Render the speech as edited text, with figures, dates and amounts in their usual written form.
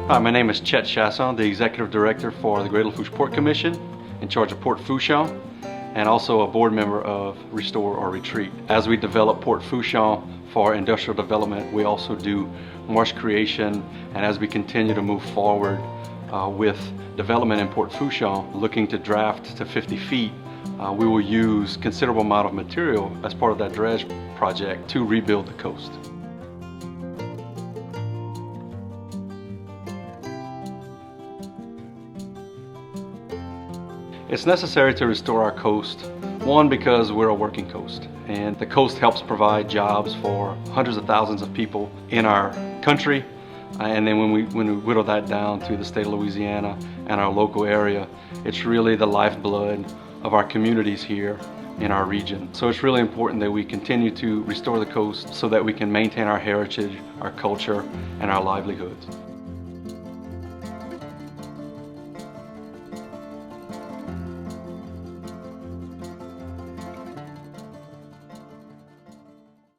Hi, my name is Chet Chasson, the Executive Director for the Great Lafourche Port Commission, in charge of Port Fourchon, and also a board member of Restore or Retreat. As we develop Port Fourchon for industrial development, we also do marsh creation, and as we continue to move forward with development in Port Fourchon, looking to draft to 50 feet, we will use considerable amount of material as part of that dredge project to rebuild the coast. It's necessary to restore our coast, one, because we're a working coast, and the coast helps provide jobs for hundreds of thousands of people in our country, and then when we whittle that down to the state of Louisiana and our local area, it's really the lifeblood of our communities here in our region. So it's really important that we continue to restore the coast so that we can maintain our heritage, our culture, and our livelihoods.